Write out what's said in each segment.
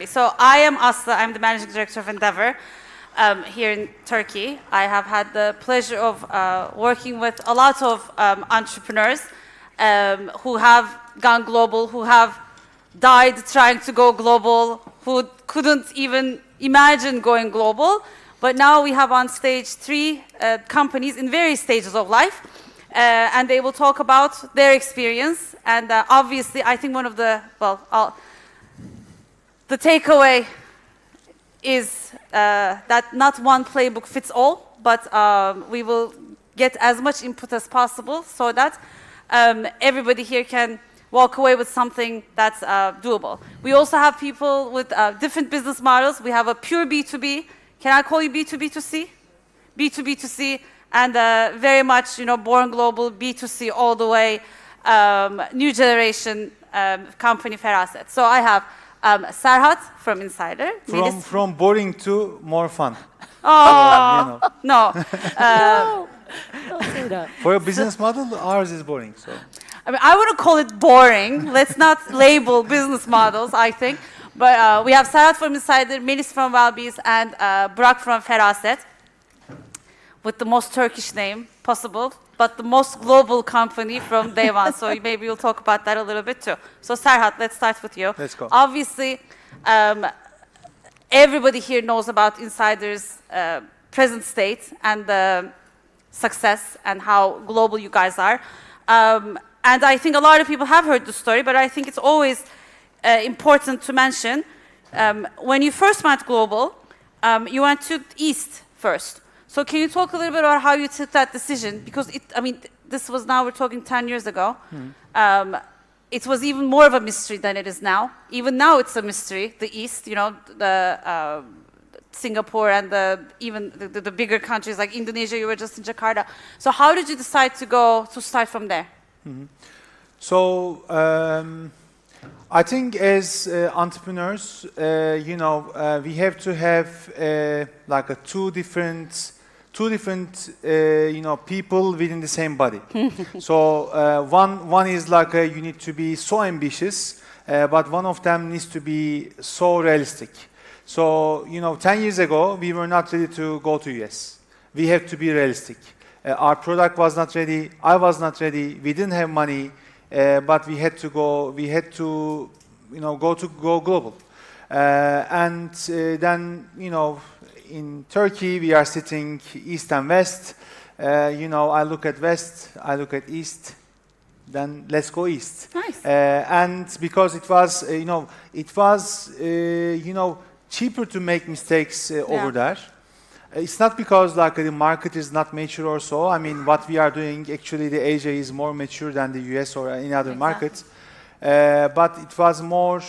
So I am Aslı. I'm the managing director of Endeavor here in Turkey. I have had the pleasure of working with a lot of entrepreneurs who have gone global, who have died trying to go global, who couldn't even imagine going global. But now we have on stage three companies in various stages of life, and they will talk about their experience. And obviously, I think one of the, the takeaway is that not one playbook fits all, but we will get as much input as possible so that everybody here can walk away with something that's doable. We also have people with different business models. We have a pure B2B. Can I call you B2B2C? B2B2C, and very much, born global, B2C all the way, new generation company FERASET. So I have Serhat from Insider. From boring to more fun. Oh, no. No, don't say that. For a business model, ours is boring. So. I mean, I wouldn't call it boring. Let's not label business models, I think. But we have Serhat from Insider, Melis from Wellbees, and Burak from FERASET, with the most Turkish name possible, but the most global company from day one. So maybe we'll talk about that a little bit too. So Serhat, let's start with you. Let's go. Obviously, everybody here knows about Insider's present state and the success and how global you guys are. And I think a lot of people have heard the story, but I think it's always important to mention, when you first went global, you went to East first. So can you talk a little bit about how you took that decision? Because this was, now we're talking 10 years ago. It was even more of a mystery than it is now. Even now it's a mystery, the East, the Singapore and even the bigger countries like Indonesia, you were just in Jakarta. So how did you decide to start from there? So I think as entrepreneurs, we have to have two different people within the same body. So one is you need to be so ambitious, but one of them needs to be so realistic. So 10 years ago we were not ready to go to US. We have to be realistic. Our product was not ready. I was not ready. We didn't have money. But we had to go. We had to, go global. And then, in Turkey we are sitting East and West. I look at West. I look at East. Then let's go East. Nice. And because it was, cheaper to make mistakes over there. It's not because the market is not mature or so. I mean, what we are doing, actually, the Asia is more mature than the US or any other markets. But it was more,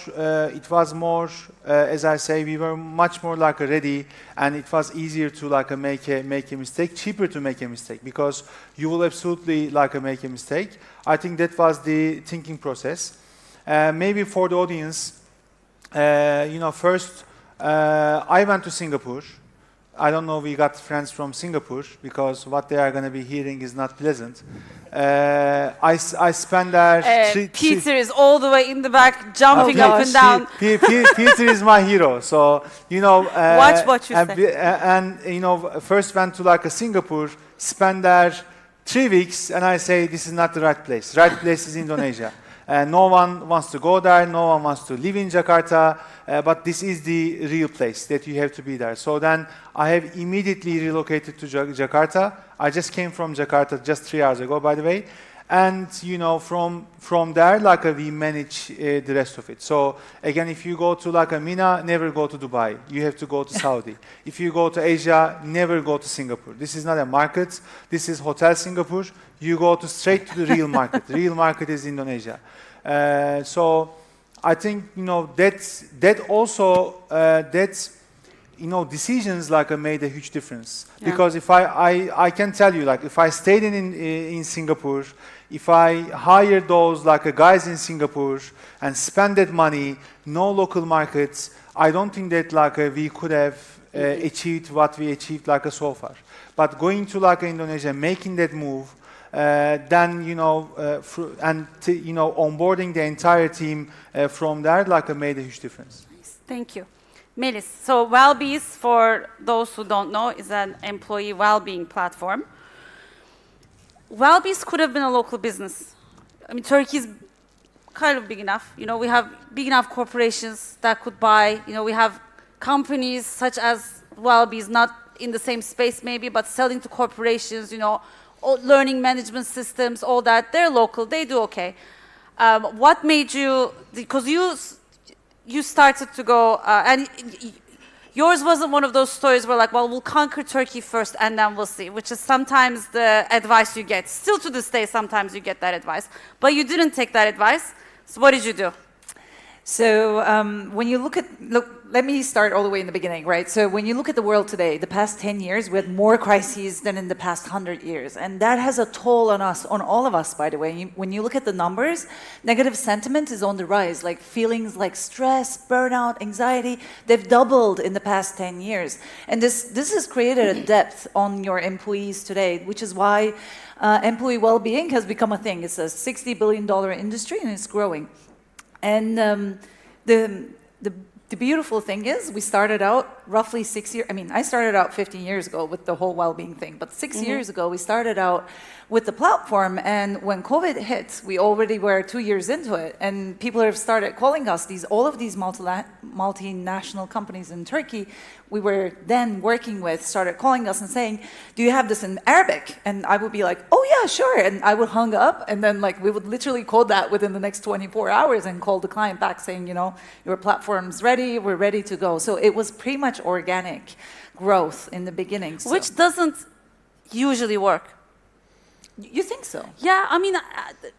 as I say, we were much more ready, and it was easier to make a mistake, cheaper to make a mistake, because you will absolutely make a mistake. I think that was the thinking process. Maybe for the audience, first I went to Singapore. I don't know, we got friends from Singapore, because what they are going to be hearing is not pleasant. I spent there... Peter is all the way in the back, jumping up and down. Peter is my hero, so, watch what you say. And, first went to Singapore, spent there 3 weeks, and I say, this is not the right place. Right place is Indonesia. No one wants to go there, no one wants to live in Jakarta, but this is the real place that you have to be there. So then I have immediately relocated to Jakarta. I just came from Jakarta just 3 hours ago, by the way. And, from there, we manage the rest of it. So, again, if you go to MENA, never go to Dubai. You have to go to Saudi. If you go to Asia, never go to Singapore. This is not a market. This is Hotel Singapore. You go straight to the real market. The real market is Indonesia. So, I think, decisions made a huge difference. Yeah. Because if I can tell you, if I stayed in Singapore, if I hired those guys in Singapore and spent that money, no local markets, I don't think that we could have achieved what we achieved so far. But going to Indonesia, making that move, then onboarding the entire team from there made a huge difference. Nice. Thank you. Melis, so Wellbees, for those who don't know, is an employee well-being platform. Wellbees could have been a local business. I mean, Turkey's kind of big enough. You know, we have big enough corporations that could buy. You know, we have companies such as Wellbees, not in the same space maybe, but selling to corporations, you know, learning management systems, all that. They're local, they do okay. What made you, because you started to go, and yours wasn't one of those stories where like, well, we'll conquer Turkey first and then we'll see, which is sometimes the advice you get. Still to this day, sometimes you get that advice. But you didn't take that advice. So what did you do? So when you look, let me start all the way in the beginning, right? So when you look at the world today, the past 10 years, we had more crises than in the past 100 years. And that has a toll on us, on all of us, by the way. When you look at the numbers, negative sentiment is on the rise. Like feelings like stress, burnout, anxiety, they've doubled in the past 10 years. And this has created a depth on your employees today, which is why employee well-being has become a thing. It's a $60 billion industry and it's growing. And the beautiful thing is we started out roughly 6 years, I mean, I started out 15 years ago with the whole well-being thing, but 6 years ago we started out with the platform, and when COVID hit, we already were 2 years into it, and people have started calling us, all of these multinational companies in Turkey we were then working with started calling us and saying, do you have this in Arabic? And I would be like, oh yeah, sure, and I would hung up, and then like we would literally code that within the next 24 hours and call the client back saying, you know, your platform's ready, we're ready to go. So it was pretty much organic growth in the beginning. So. Which doesn't usually work. You think so? Yeah, I mean,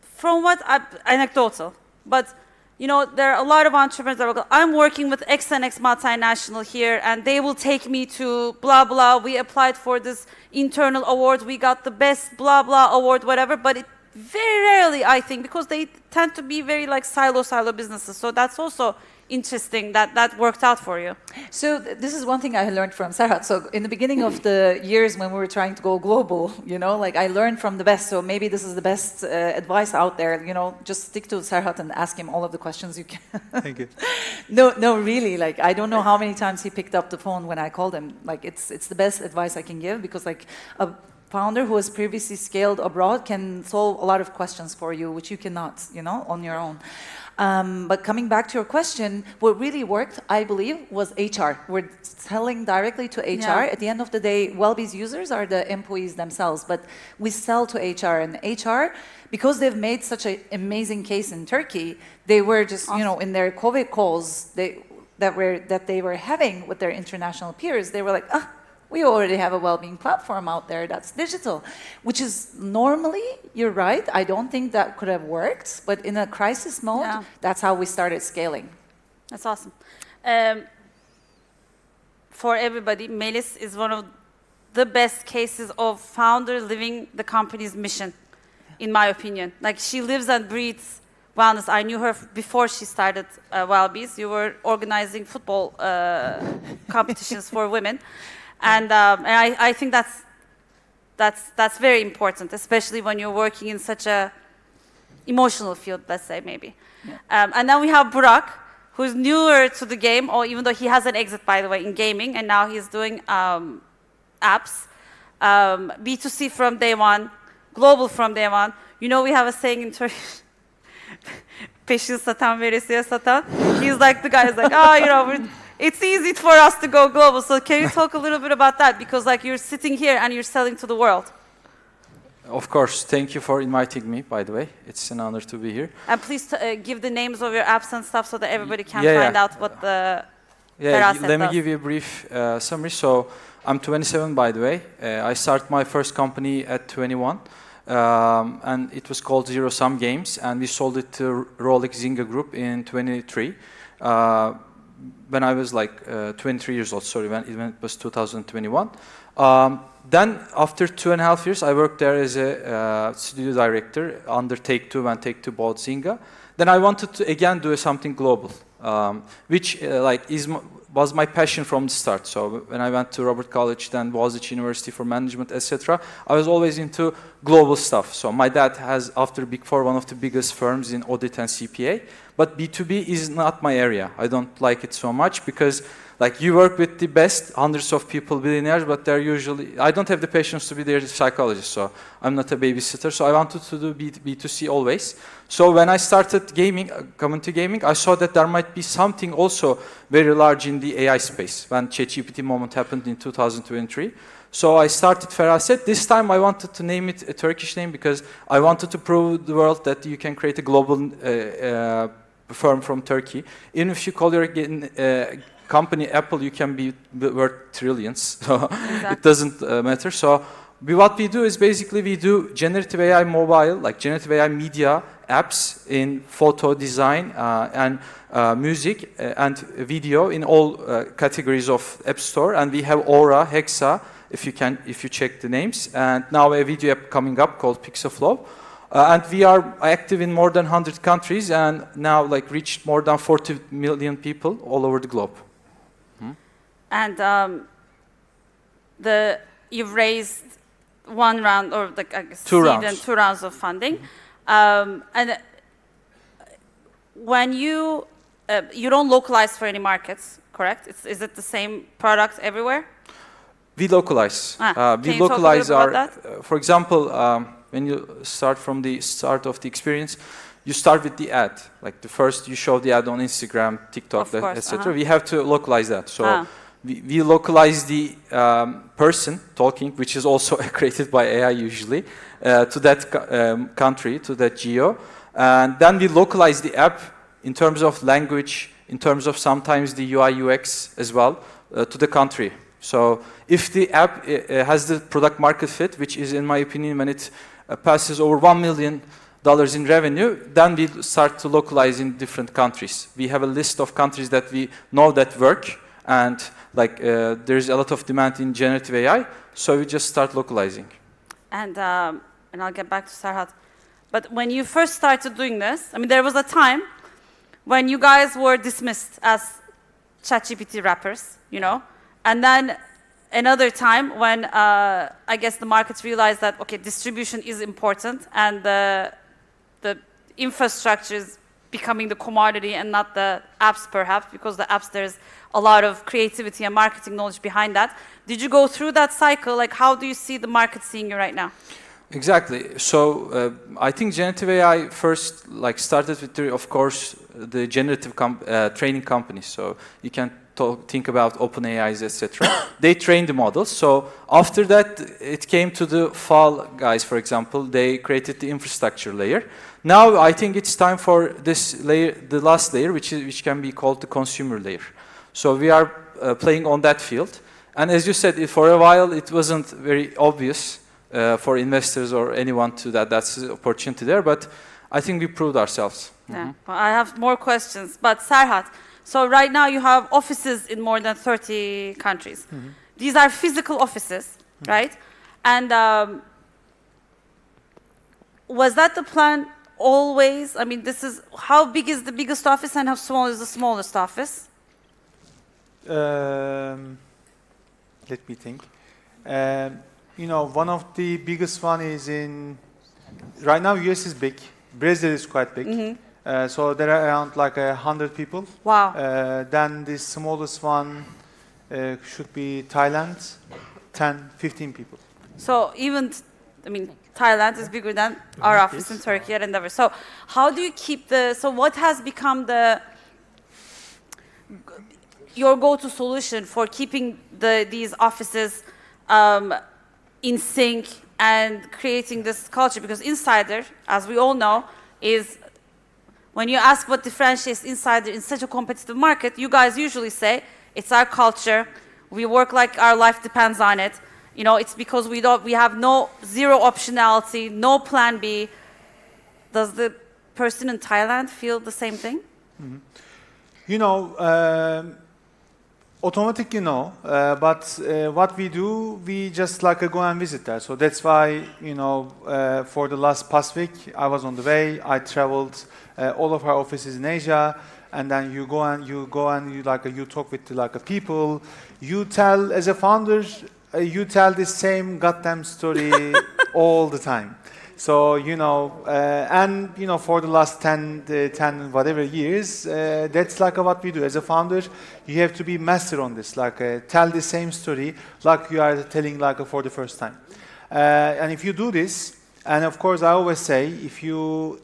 from what anecdotal, but you know, there are a lot of entrepreneurs that will go, I'm working with X and X multinational here, and they will take me to blah, blah. We applied for this internal award. We got the best blah, blah award, whatever. But it very rarely, I think, because they tend to be very like silo businesses. So that's also interesting that worked out for you. So this is one thing I learned from Serhat. So in the beginning of the years when we were trying to go global, you know, like I learned from the best. So maybe this is the best advice out there. You know, just stick to Serhat and ask him all of the questions you can. Thank you. No, really. Like I don't know how many times he picked up the phone when I called him. Like it's the best advice I can give, because like a founder who has previously scaled abroad can solve a lot of questions for you, which you cannot, you know, on your own. But coming back to your question, what really worked, I believe, was HR. We're selling directly to HR. Yeah. At the end of the day, Wellbees users are the employees themselves, but we sell to HR. And HR, because they've made such an amazing case in Turkey, they were just, you know, in their COVID calls that they were having with their international peers, they were like, we already have a well-being platform out there that's digital, which is normally, you're right, I don't think that could have worked, but in a crisis mode, that's how we started scaling. That's awesome. For everybody, Melis is one of the best cases of founder living the company's mission, in my opinion. Like she lives and breathes wellness. I knew her before she started Wellbees. You were organizing football competitions for women. And I think that's very important, especially when you're working in such a emotional field, let's say maybe. Yeah. And then we have Burak, who's newer to the game, or even though he has an exit, by the way, in gaming, and now he's doing apps, B2C from day one, global from day one. You know, we have a saying in Turkish, peşin satan veresiye satan. He's like the guy who's like, you know, it's easy for us to go global. So can you talk a little bit about that? Because like you're sitting here and you're selling to the world. Of course. Thank you for inviting me, by the way. It's an honor to be here. And please give the names of your apps and stuff so that everybody can find out what the FERASET let me does. give you a brief summary. So I'm 27, by the way. I started my first company at 21. And it was called Zero Sum Games. And we sold it to Rolex Zynga Group in 23. When I was like 23 years old, sorry, when it was 2021. Then after 2.5 years, I worked there as a studio director under Take-Two when Take-Two bought Zynga. Then I wanted to again do something global, which like is was my passion from the start. So when I went to Robert College, then Boğaziçi University for Management, etc., I was always into global stuff. So my dad has, after Big Four, one of the biggest firms in audit and CPA. But B2B is not my area. I don't like it so much because like you work with the best, hundreds of people, billionaires, but they're usually, I don't have the patience to be their psychologist, so I'm not a babysitter. So I wanted to do B2C always. So when I started gaming, coming to gaming, I saw that there might be something also very large in the AI space when ChatGPT moment happened in 2023. So I started FERASET. This time I wanted to name it a Turkish name because I wanted to prove the world that you can create a global firm from Turkey. Even if you call your company Apple, you can be worth trillions. So it doesn't matter. So what we do is basically we do generative AI mobile, like generative AI media apps in photo design and music and video in all categories of App Store. And we have Aura, Hexa, if you check the names. And now a video app coming up called Pixelflow. And we are active in more than 100 countries and now like reached more than 40 million people all over the globe. And you've raised one round, or like I guess two rounds of funding. And when you don't localize for any markets, correct? Is it the same product everywhere? We localize. We localize our. For example, when you start from the start of the experience, you start with the ad. Like the first, you show the ad on Instagram, TikTok, etc. We have to localize that. So we localize the person talking, which is also created by AI usually, to that country, to that geo. And then we localize the app in terms of language, in terms of sometimes the UI UX as well, to the country. So if the app has the product market fit, which is in my opinion when it passes over $1 million in revenue, then we start to localize in different countries. We have a list of countries that we know that work, and like there's a lot of demand in generative AI, so we just start localizing. And I'll get back to Serhat. But when you first started doing this, I mean, there was a time when you guys were dismissed as ChatGPT rappers, you know, and then another time when I guess the markets realized that, okay, distribution is important and the infrastructure is becoming the commodity and not the apps perhaps, because the apps there's a lot of creativity and marketing knowledge behind that. Did you go through that cycle? Like, how do you see the market seeing you right now? Exactly. So I think generative AI first like started with, of course, the generative training companies. So you can think about OpenAIs, etc. They trained the models. So after that, it came to the FAL guys, for example. They created the infrastructure layer. Now I think it's time for this layer, the last layer, which can be called the consumer layer. So we are playing on that field. And as you said, for a while it wasn't very obvious for investors or anyone to that's the opportunity there. But I think we proved ourselves. Yeah. Well, I have more questions, but Serhat. So right now you have offices in more than 30 countries. Mm-hmm. These are physical offices, right? And was that the plan always? I mean, how big is the biggest office and how small is the smallest office? Let me think. You know, one of the biggest one is right now US is big, Brazil is quite big. Mm-hmm. So there are around like 100 people. Wow. Then the smallest one should be Thailand, 10, 15 people. So even, Thailand is bigger than our office in Turkey and Endeavor. So how do you keep what has become your go-to solution for keeping these offices in sync and creating this culture? Because Insider, as we all know, is when you ask what differentiates Insider in such a competitive market, you guys usually say, it's our culture, we work like our life depends on it. You know, it's because we have zero optionality, no plan B. Does the person in Thailand feel the same thing? Mm-hmm. You know, automatically no, but what we do, we just like go and visit there. So that's why, you know, for the past week, I was on the way, I traveled all of our offices in Asia, and then you go and you talk with people. You tell as a founder, you tell the same goddamn story all the time. So for the last 10 whatever years, that's what we do as a founder. You have to be master on this, tell the same story like you are telling for the first time. And if you do this, and of course I always say, if you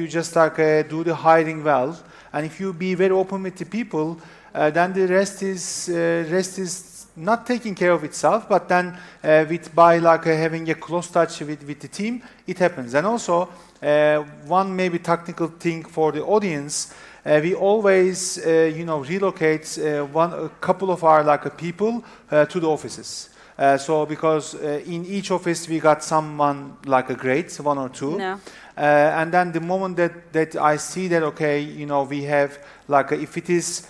just do the hiring well, and if you be very open with the people, then the rest is not taking care of itself, but then by having a close touch with the team, it happens. And also, one maybe technical thing for the audience, we always relocate a couple of our people to the offices. So because in each office we got someone great, one or two. No. And then the moment that I see that, we have if it is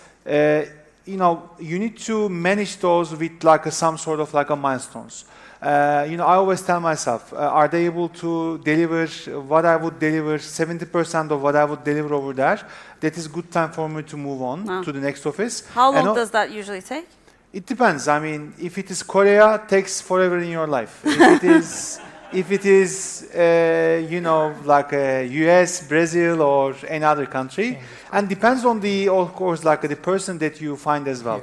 you need to manage those with some sort of milestones. I always tell myself, are they able to deliver what I would deliver, 70% of what I would deliver over there? That is good time for me to move on to the next office. How long does that usually take? It depends. I mean, if it is Korea, it takes forever in your life. If it is, U.S., Brazil, or any other country, and depends on of course, the person that you find as well.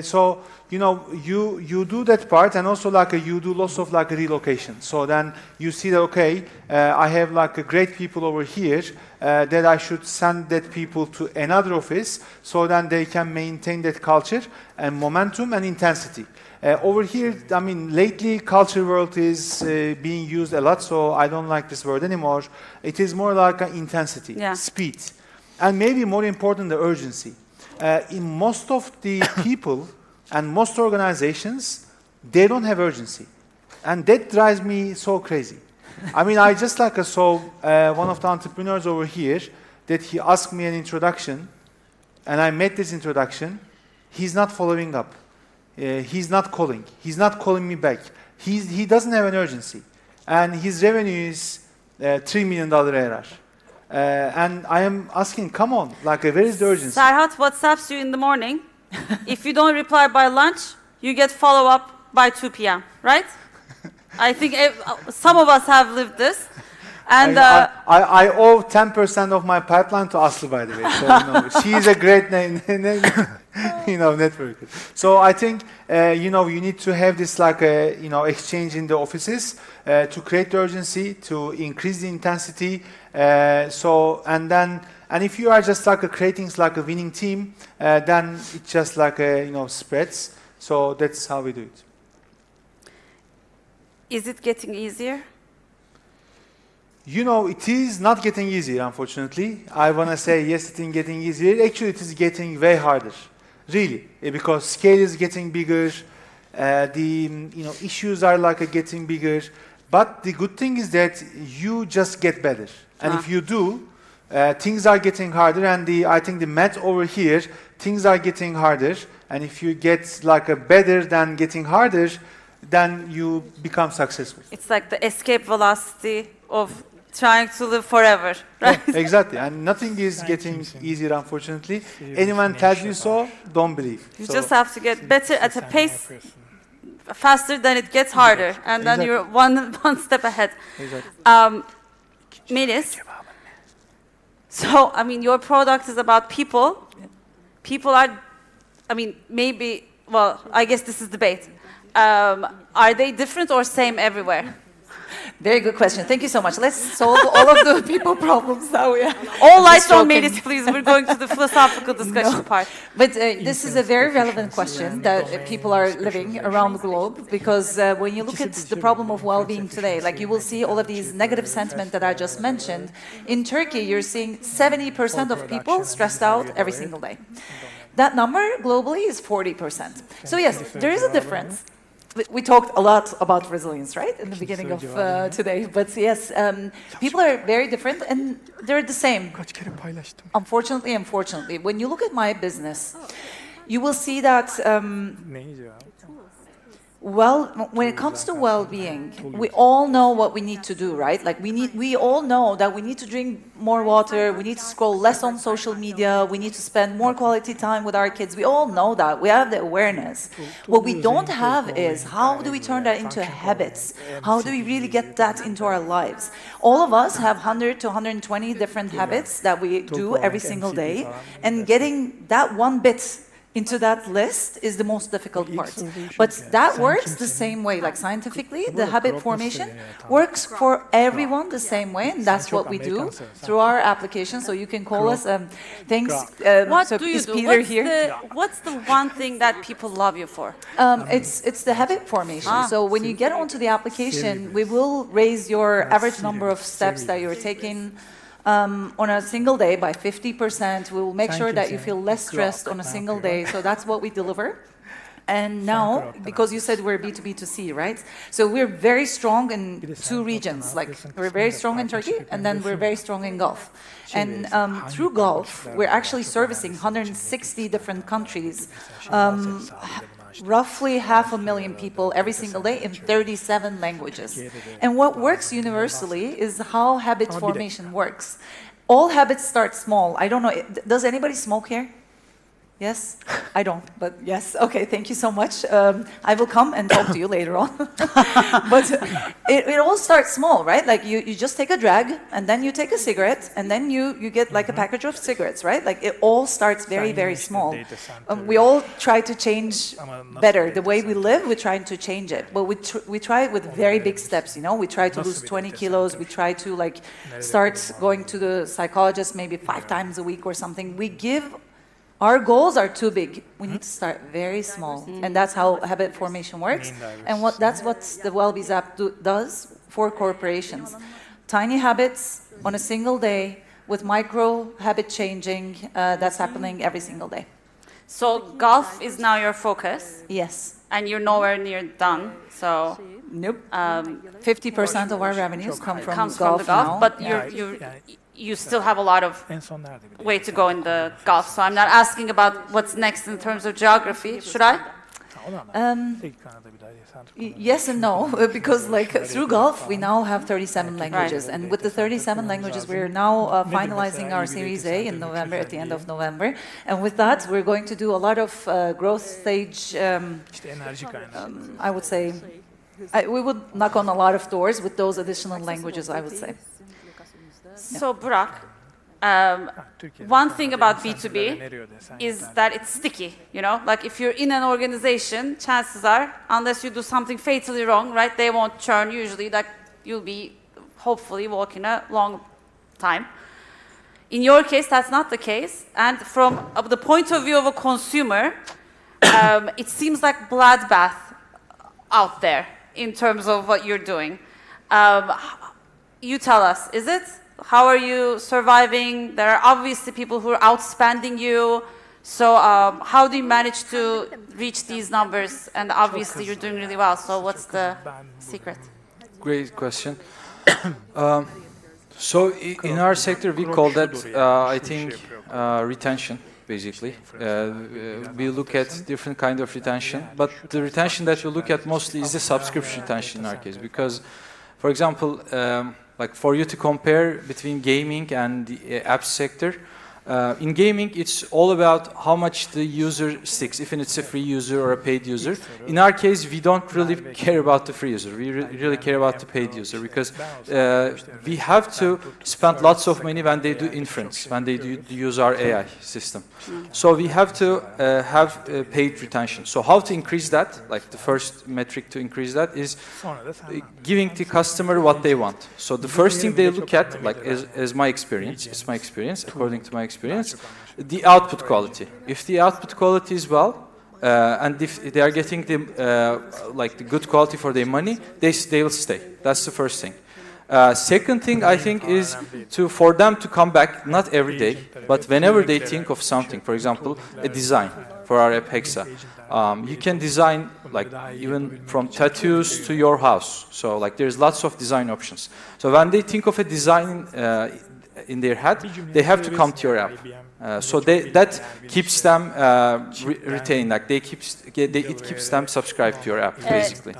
So you do that part, and also you do lots of relocation. So then you see that I have great people over here that I should send that people to another office, so then they can maintain that culture and momentum and intensity. Over here, I mean, lately culture word is being used a lot, so I don't like this word anymore. It is more like an intensity, speed, and maybe more important, the urgency. In most of the people and most organizations, they don't have urgency, and that drives me so crazy. I mean, I just saw one of the entrepreneurs over here that he asked me an introduction, and I made this introduction. He's not following up. He's not calling. He's not calling me back. He doesn't have an urgency, and his revenue is $3 million ARR. And I am asking, come on, where is the urgency? Serhat WhatsApps you in the morning. If you don't reply by lunch, you get follow-up by 2 p.m., right? I think some of us have lived this. And I owe 10% of my pipeline to Aslı, by the way. So, she is a great networker. So I think, you need to have this exchange in the offices to create the urgency, to increase the intensity. And if you are just creating a winning team, then it just spreads. So that's how we do it. Is it getting easier? It is not getting easier, unfortunately. I want to say, yes, it is getting easier. Actually, it is getting way harder, really, because scale is getting bigger, the issues are getting bigger. But the good thing is that you just get better. And if you do, things are getting harder. And I think the math over here, things are getting harder. And if you get better than getting harder, then you become successful. It's like the escape velocity of trying to live forever, right? Yeah, exactly, and nothing is getting easier, unfortunately. Anyone tells you so, don't believe. You just have to get better at a pace faster than it gets harder, and then you're one step ahead. Exactly. Melis, so I mean, your product is about people. People are, I mean, maybe, well, I guess this is debate. Are they different or same everywhere? Very good question. Thank you so much. Let's solve all of the people problems now. Yeah. All lights on Melis, please. We're going to the philosophical discussion part. But this is a very relevant question that people are living around the globe, because when you look at the problem of well-being today, you will see all of these negative sentiment that I just mentioned. In Turkey, you're seeing 70% of people stressed out every single day. That number globally is 40%. So yes, there is a difference. We talked a lot about resilience, right, in the beginning of today. But yes, people are very different, and they're the same. Unfortunately, when you look at my business, you will see that Well, when it comes to well-being, we all know what we need to do, right? Like we all know that we need to drink more water, we need to scroll less on social media, we need to spend more quality time with our kids. We all know that. We have the awareness. What we don't have is how do we turn that into habits? How do we really get that into our lives? All of us have 100 to 120 different habits that we do every single day, and getting that one bit into that list is the most difficult part. But that works the same way, like scientifically, the habit formation works for everyone the same way, and that's what we do through our application. So you can call us, thanks, What so do you is do? Peter here? What's the one thing that people love you for? It's the habit formation. So when you get onto the application, we will raise your average number of steps that you're taking on a single day by 50%. We will make sure that you feel less stressed on a single day. So that's what we deliver. And now, because you said we're B2B2C, right? So we're very strong in two regions. Like we're very strong in Turkey, and then we're very strong in Gulf. And through Gulf, we're actually servicing 160 different countries. Roughly 500,000 people every single day in 37 languages. And what works universally is how habit formation works. All habits start small. I don't know, does anybody smoke here? Yes? I don't, but yes. Okay, thank you so much. I will come and talk to you later on. But it all starts small, right? Like you just take a drag, and then you take a cigarette, and then you get like a package of cigarettes, right? Like it all starts very, very small. We all try to change better. The way we live, we're trying to change it. But we try it with very big steps, you know? We try to lose 20 kilos. We try to like start going to the psychologist maybe 5 times a week or something. Our goals are too big. We need to start very small, and that's how habit formation works. And that's what the Wellbees app does for corporations. Tiny habits on a single day with micro habit changing that's happening every single day. So Gulf is now your focus, Yes. and you're nowhere near done. So Nope. 50% of our revenues come from comes Gulf from the Gulf, now. but you still have a lot of way to go in the Gulf. So I'm not asking about what's next in terms of geography. Should I? Yes and no, because like through Gulf, we now have 37 languages. And with the 37 languages, we're now finalizing our Series A in November, at the end of November. And with that, we're going to do a lot of growth stage, I would say, we would knock on a lot of doors with those additional languages, I would say. So Burak, one thing about B2B is that it's sticky, you know? Like if you're in an organization, chances are, unless you do something fatally wrong, right, they won't churn usually, like you'll be hopefully working a long time. In your case, that's not the case. And from the point of view of a consumer, it seems like bloodbath out there in terms of what you're doing. You tell us, is it? How are you surviving? There are obviously people who are outspending you. So how do you manage to reach these numbers? And obviously you're doing really well. So what's the secret? Great question. So in our sector, we call that, I think, retention, basically. We look at different kind of retention, but the retention that we look at mostly is the subscription retention in our case, because, for example, like for you to compare between gaming and the apps sector, in gaming, it's all about how much the user sticks, if it's a free user or a paid user. In our case, we don't really care about the free user. We really care about the paid user, because we have to spend lots of money when they do inference, when they do use our AI system. So we have to have paid retention. So how to increase that? Like the first metric to increase that is giving the customer what they want. So the first thing they look at, like as my experience, it's my experience, according to my experience, the output quality. If the output quality is well, and if they are getting the like the good quality for their money, they will stay. That's the first thing. Second thing I think is for them to come back, not every day, but whenever they think of something. For example, a design for our app Hexa. You can design like even from tattoos to your house. So like there's lots of design options. So when they think of a design in their head, they have to come to your app. So that keeps them retained. Like it keeps them subscribed to your app, basically.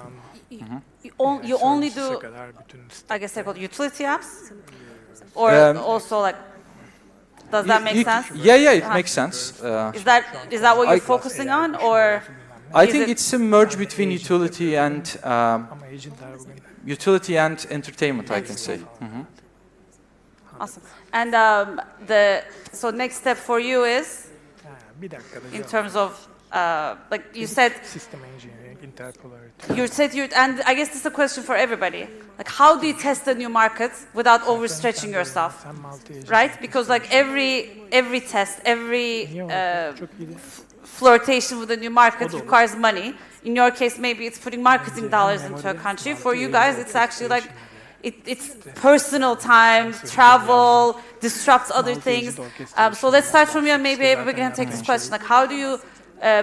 You only do, I guess they're called utility apps, or also like. Does that make sense? Yeah, it makes sense. Is that what you're focusing on, or? I think it's a merge between utility and entertainment, I can say. Awesome. And so next step for you is, in terms of like you said, and I guess this is a question for everybody. Like, how do you test a new market without overstretching yourself, right? Because like every test, every flirtation with a new market requires money. In your case, maybe it's putting marketing dollars into a country. For you guys, it's actually like it's personal time, travel, disrupts other things. So let's start from you, and maybe everybody can take this question. Like, how do you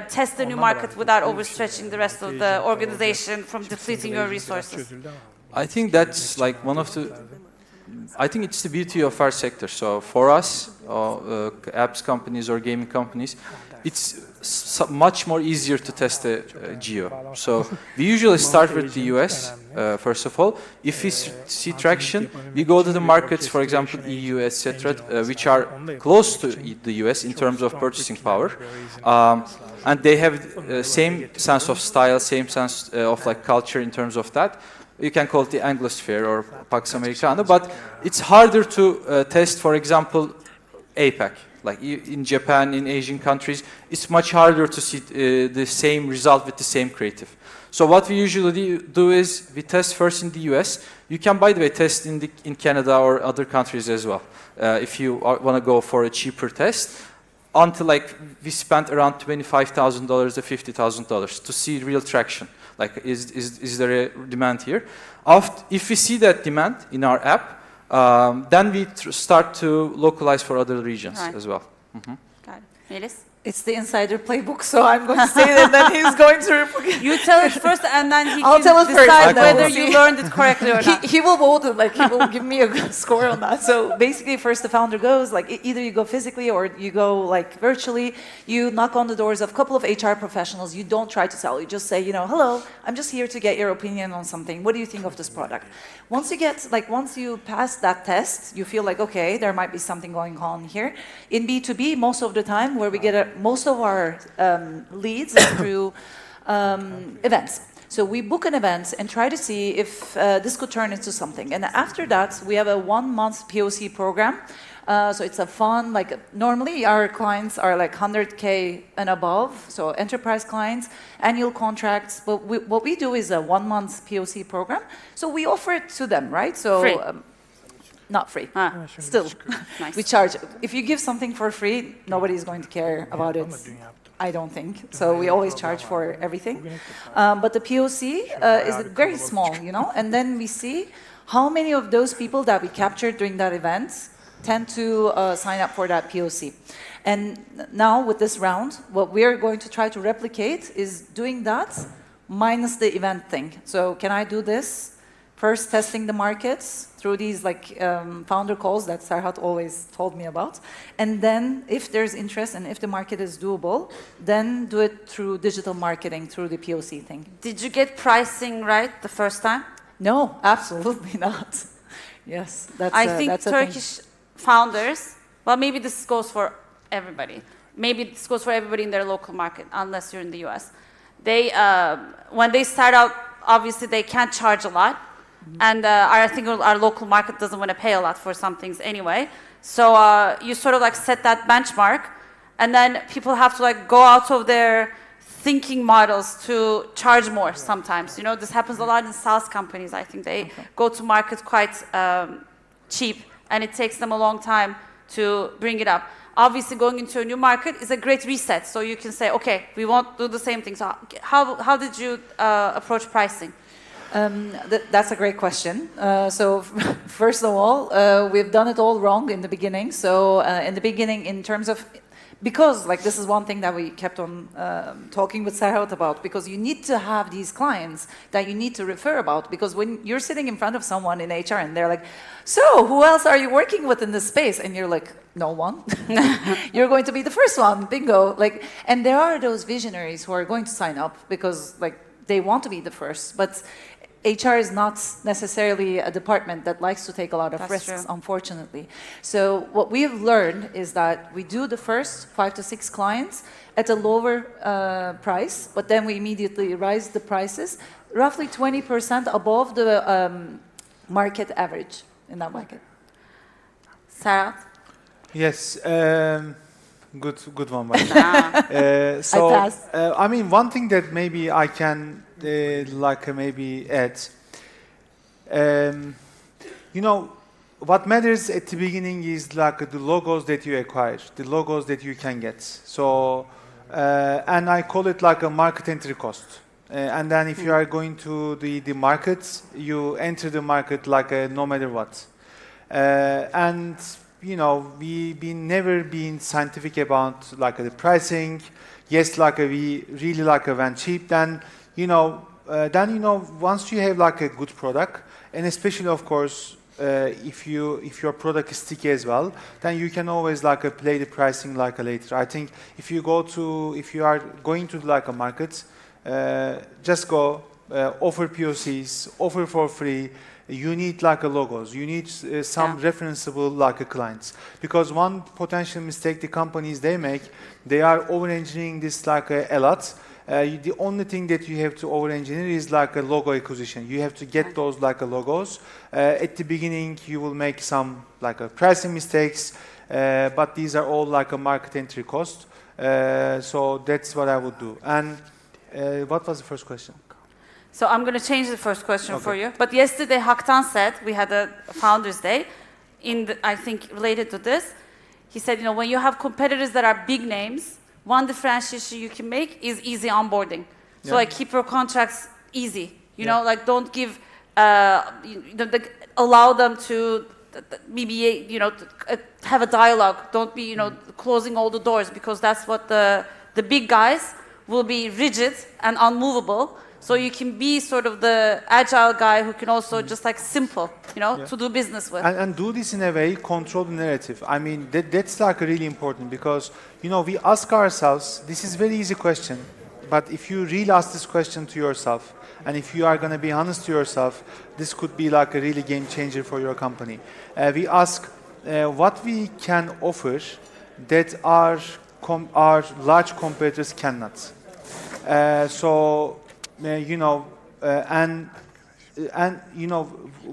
test a new market without overstretching the rest of the organization from depleting your resources? I think that's like one of the. I think it's the beauty of our sector. So for us, apps companies or gaming companies, it's much more easier to test a geo. So we usually start with the US, first of all. If we see traction, we go to the markets, for example, EU, etc., which are close to the US in terms of purchasing power. And they have same sense of style, same sense of like culture in terms of that. You can call it the Anglosphere or Pax Americana, but it's harder to test, for example, APAC. Like in Japan, in Asian countries, it's much harder to see the same result with the same creative. So what we usually do is we test first in the US. You can, by the way, test in Canada or other countries as well, if you want to go for a cheaper test. Until like we spent around $25,000 to $50,000 to see real traction. Like is there a demand here? If we see that demand in our app, then we start to localize for other regions as well. Got it. Melis? It's the insider playbook, so I'm going to say it, and then he's going to replicate. You tell it first, and then he I'll can tell it first, decide and then whether we'll you see. learned it correctly or not. He will vote, and like he will give me a score on that. So basically, first the founder goes, like either you go physically or you go like virtually. You knock on the doors of a couple of HR professionals. You don't try to sell. You just say, hello, I'm just here to get your opinion on something. What do you think of this product? Once you pass that test, you feel like, okay, there might be something going on here. In B2B, most of the time, where we get most of our leads is through events. So we book an event and try to see if this could turn into something. And after that, we have a 1-month POC program. So it's a fun, like normally our clients are like 100K and above, so enterprise clients, annual contracts. But what we do is a 1-month POC program. So we offer it to them, right? So free. Not free, still. Nice. We charge. If you give something for free, nobody's going to care about it. I don't think. So we always charge for everything. But the POC is very small, and then we see how many of those people that we captured during that event tend to sign up for that POC. And now with this round, what we're going to try to replicate is doing that minus the event thing. So can I do this? First, testing the markets through these founder calls that Serhat always told me about. And then if there's interest and if the market is doable, then do it through digital marketing, through the POC thing. Did you get pricing right the first time? No, absolutely not. Yes, I think Turkish founders, well, maybe this goes for everybody. Maybe this goes for everybody in their local market, unless you're in the US. They, when they start out, obviously they can't charge a lot. And I think our local market doesn't want to pay a lot for some things anyway. So you sort of like set that benchmark, and then people have to like go out of their thinking models to charge more sometimes. This happens a lot in SaaS companies. I think they go to market quite cheap, and it takes them a long time to bring it up. Obviously, going into a new market is a great reset. So you can say, okay, we won't do the same thing. So how did you approach pricing? That's a great question. So first of all, we've done it all wrong in the beginning. So in the beginning, in terms of because like this is one thing that we kept on talking with Serhat about, because you need to have these clients that you need to refer about, because when you're sitting in front of someone in HR and they're like, so who else are you working with in this space? And you're like, no one. You're going to be the first one, bingo. Like, and there are those visionaries who are going to sign up because like they want to be the first, but HR is not necessarily a department that likes to take a lot of That's risks, true. unfortunately. So what we have learned is that we do the first 5 to 6 clients at a lower price, but then we immediately raise the prices roughly 20% above the market average in that market. Serhat? Yes, good one. By the way. Ah. So, I passed. I mean, one thing that maybe I can maybe add, you know, what matters at the beginning is like the logos that you acquire, the logos that you can get. So, and I call it like a market entry cost. And then if you are going to the market, you enter the market like no matter what. And you know, we never been scientific about like the pricing. Yes, like we really like went cheap. Then you know, once you have like a good product, and especially of course, if your product is sticky as well, then you can always like play the pricing like later. I think if you are going to like a market, just go offer POCs, offer for free. You need like a logos. You need some referenceable like a clients, because one potential mistake the companies they make, they are over-engineering this like a lot. The only thing that you have to over-engineer is like a logo acquisition. You have to get those like a logos. At the beginning, you will make some like a pricing mistakes, but these are all like a market entry cost. So that's what I would do. And what was the first question? So I'm going to change the first question for Okay. you. But yesterday, Haktan said, we had a Founders Day, I think related to this. He said, you know, when you have competitors that are big names, one differentiation you can make is easy onboarding. So like keep your contracts easy. You know, like don't give, allow them to maybe, you know, have a dialogue. Don't be, you know, closing all the doors, because that's what the big guys will be rigid and unmovable. So you can be sort of the agile guy who can also just like simple, you know, to do business with. And do this in a way, control the narrative. I mean, that's like really important, because, you know, we ask ourselves, this is very easy question, but if you really ask this question to yourself, and if you are going to be honest to yourself, this could be like a really game changer for your company. We ask what we can offer that our large competitors cannot. You know, and you know,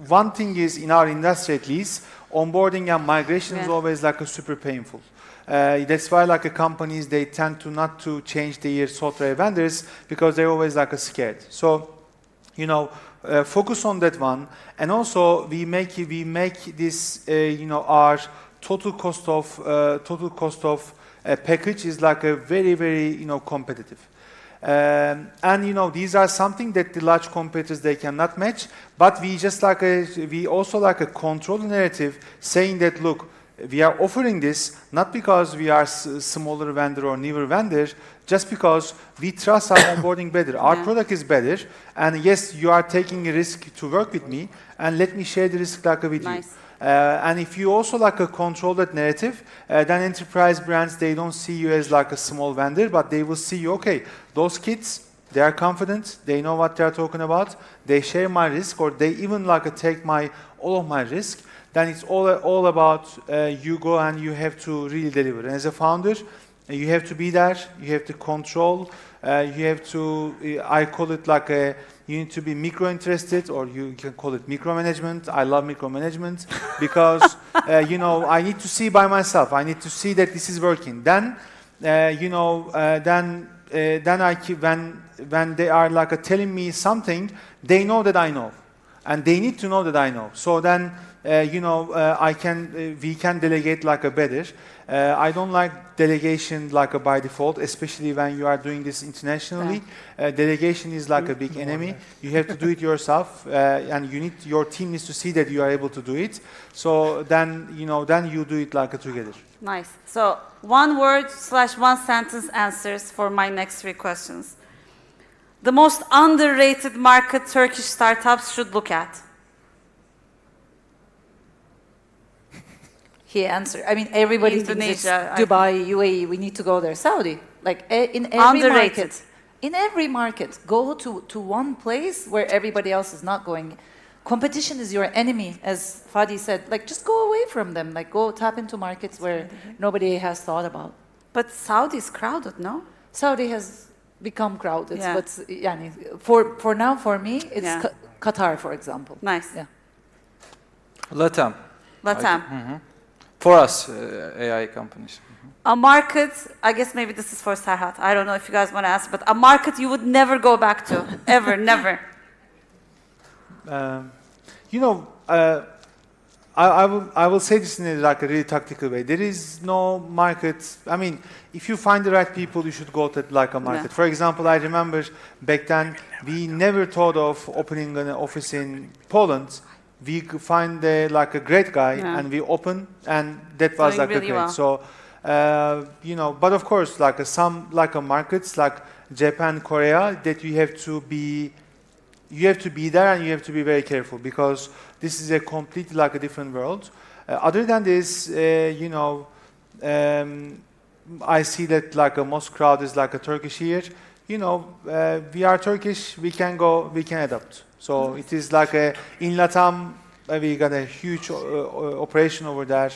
one thing is in our industry at least, onboarding and migration is always like a super painful. That's why like companies, they tend to not to change their software vendors, because they're always like scared. So, you know, focus on that one, and also we make this you know, our total cost of package is like a very you know, competitive. And you know, these are something that the large competitors they cannot match, but we just like we also like a control narrative, saying that look, we are offering this not because we are smaller vendor or newer vendor, just because we trust our onboarding better. Our product is better, and yes, you are taking a risk to work with me, and let me share the risk like with you. And if you also like control that narrative, then enterprise brands, they don't see you as like a small vendor, but they will see you, okay, those kids, they are confident, they know what they are talking about, they share my risk, or they even like take all of my risk. Then it's all about you go and you have to really deliver. And as a founder, you have to be there, you have to control, you have to, I call it like you need to be micro-interested, or you can call it micromanagement. I love micromanagement because, you know, I need to see by myself. I need to see that this is working. Then, you know, then when they are like telling me something, they know that I know. and they need to know that I know. So then, we can delegate like a better. I don't like delegation like a by default, especially when you are doing this internationally. Delegation is like a big enemy. You have to do it yourself, and your team needs to see that you are able to do it. So then, then you do it like a together. Nice. So, one word / one sentence answers for my next 3 questions. The most underrated market Turkish startups should look at. He answered. I mean, everybody thinks it's Indonesia, Dubai, UAE. We need to go there. Saudi, like in every Underrated. market. In every market, go to one place where everybody else is not going. Competition is your enemy, as Fatih said. Like, just go away from them. Like, go tap into markets where nobody has thought about. But Saudi is crowded, no? Saudi has become crowded. Yeah. But yani, for now, for me, it's Yeah. Qatar, for example. Nice. Yeah. Latam. Latam. For us, AI companies. A market, I guess maybe this is for Serhat. I don't know if you guys want to answer, but a market you would never go back to. Ever, never. I will say this in a really tactical way. There is no market. I mean, if you find the right people, you should go to like a market. Yeah. For example, I remember back then we never thought of opening an office in Poland. We could find like a great guy, and we open, and that was Doing like a really great. well. So, but of course, like some markets like Japan, Korea, that you have to be there and you have to be very careful because this is a completely like a different world. Other than this, I see that like most crowd is like a Turkish here. We are Turkish, we can go, we can adapt. So it is like in Latam, we got a huge operation over there.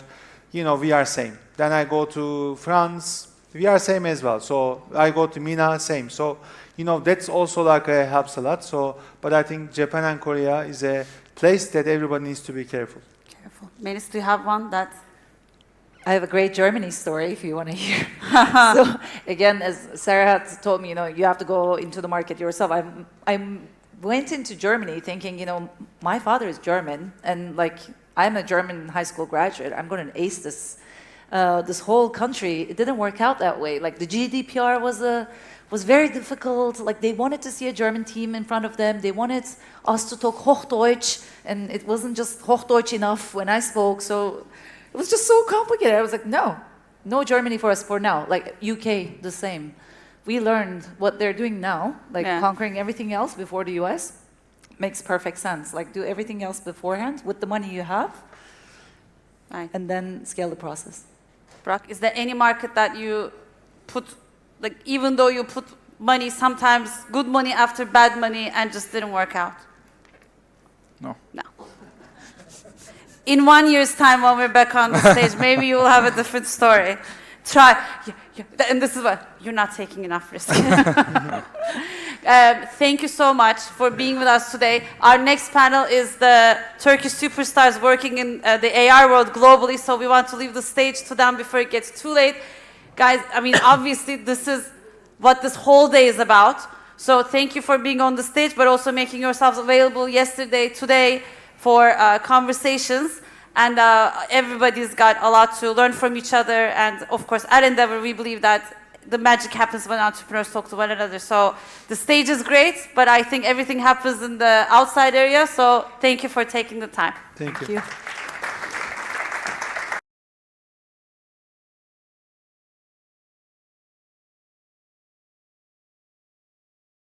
We are same. Then I go to France, we are same as well. So I go to Mina, same. So, that's also like helps a lot. So, but I think Japan and Korea is a place that everybody needs to be careful. Careful. Melis, do you have one that? I have a great Germany story if you want to hear. So again, as Serhat told me, you have to go into the market yourself. I went into Germany thinking, my father is German, and like I'm a German high school graduate. I'm going to ace this whole country. It didn't work out that way. Like the GDPR was very difficult. Like they wanted to see a German team in front of them. They wanted us to talk Hochdeutsch, and it wasn't just Hochdeutsch enough when I spoke. So it was just so complicated. I was like, no Germany for us for now. Like UK, the same. We learned what they're doing now, like conquering everything else before the U.S. makes perfect sense. Like do everything else beforehand with the money you have, Right. and then scale the process. Burak, is there any market that you put, like even though you put money, sometimes good money after bad money and just didn't work out? No. No. In 1 year's time when we're back on the stage, maybe you will have a different story. Try, and this is what, you're not taking enough risk. Thank you so much for being with us today. Our next panel is the Turkish superstars working in the AR world globally, so we want to leave the stage to them before it gets too late. Guys, I mean, obviously this is what this whole day is about. So thank you for being on the stage, but also making yourselves available yesterday, today, for conversations. And everybody's got a lot to learn from each other. And of course, at Endeavor, we believe that the magic happens when entrepreneurs talk to one another. So the stage is great, but I think everything happens in the outside area. So thank you for taking the time. Thank you. Thank you.